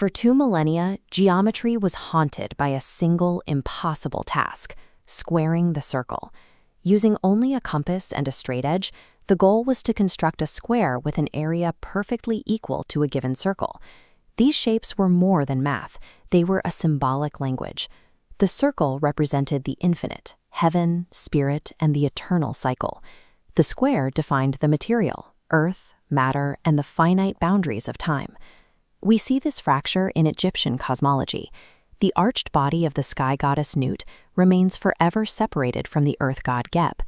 For 2 millennia, geometry was haunted by a single impossible task: squaring the circle. Using only a compass and a straightedge, the goal was to construct a square with an area perfectly equal to a given circle. These shapes were more than math; they were a symbolic language. The circle represented the infinite, heaven, spirit, and the eternal cycle. The square defined the material, earth, matter, and the finite boundaries of time. We see this fracture in Egyptian cosmology. The arched body of the sky goddess Nut remains forever separated from the earth god Geb.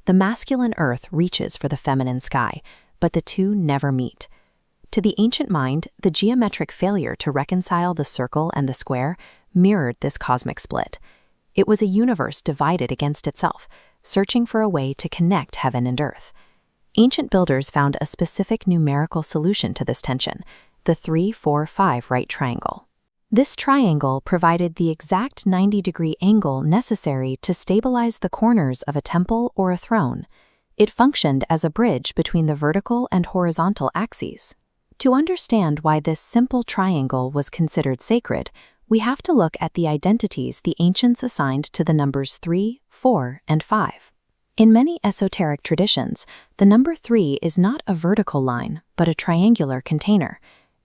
The masculine earth reaches for the feminine sky, but the two never meet. To the ancient mind, the geometric failure to reconcile the circle and the square mirrored this cosmic split. It was a universe divided against itself, searching for a way to connect heaven and earth. Ancient builders found a specific numerical solution to this tension: the 3-4-5 right triangle. This triangle provided the exact 90-degree angle necessary to stabilize the corners of a temple or a throne. It functioned as a bridge between the vertical and horizontal axes. To understand why this simple triangle was considered sacred, we have to look at the identities the ancients assigned to the numbers 3, 4, and 5. In many esoteric traditions, the number 3 is not a vertical line, but a triangular container.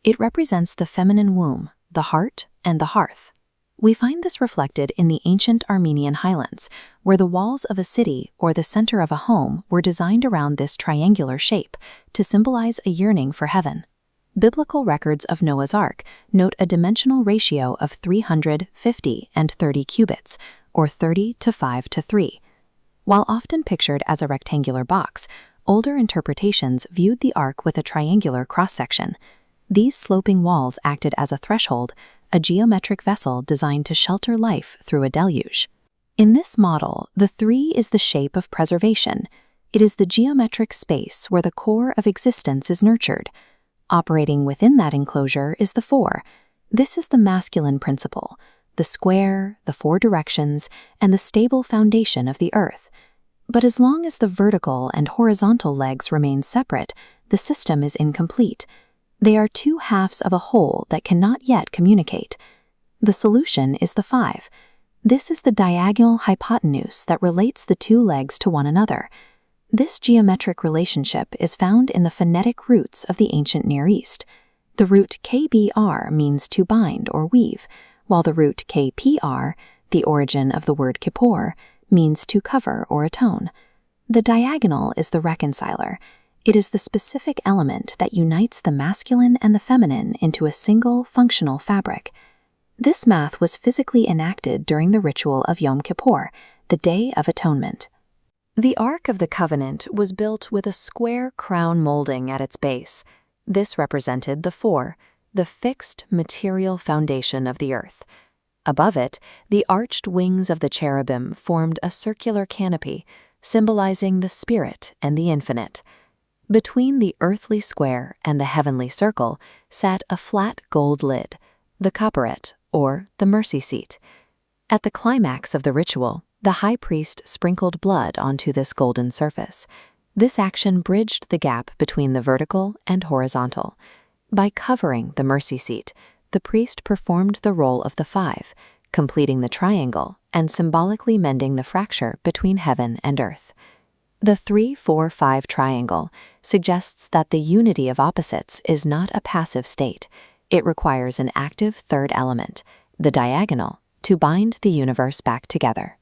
It represents the feminine womb, the heart, and the hearth. We find this reflected in the ancient Armenian Highlands, where the walls of a city or the center of a home were designed around this triangular shape to symbolize a yearning for heaven. Biblical records of Noah's Ark note a dimensional ratio of 350 and 30 cubits, or 30 to 5 to 3. While often pictured as a rectangular box, older interpretations viewed the ark with a triangular cross-section. These sloping walls acted as a threshold, a geometric vessel designed to shelter life through a deluge. In this model, the 3 is the shape of preservation. It is the geometric space where the core of existence is nurtured. Operating within that enclosure is the 4. This is the masculine principle, the square, the 4 directions, and the stable foundation of the earth. But as long as the vertical and horizontal legs remain separate, the system is incomplete. They are 2 halves of a whole that cannot yet communicate. The solution is the 5. This is the diagonal hypotenuse that relates the 2 legs to one another. This geometric relationship is found in the phonetic roots of the ancient Near East. The root KBR means to bind or weave, while the root KPR, the origin of the word Kheper, means to cover or atone. The diagonal is the reconciler. It is the specific element that unites the masculine and the feminine into a single functional fabric. This math was physically enacted during the ritual of Yom Kippur, the Day of Atonement. The Ark of the Covenant was built with a square crown molding at its base. This represented the 4, the fixed material foundation of the earth. Above it, the arched wings of the cherubim formed a circular canopy, symbolizing the spirit and the infinite. Between the earthly square and the heavenly circle sat a flat gold lid, the Kheper, or the mercy seat. At the climax of the ritual, the high priest sprinkled blood onto this golden surface. This action bridged the gap between the vertical and horizontal. By covering the mercy seat, the priest performed the role of the 5, completing the triangle and symbolically mending the fracture between heaven and earth. The 3-4-5 triangle suggests that the unity of opposites is not a passive state. It requires an active third element, the diagonal, to bind the universe back together.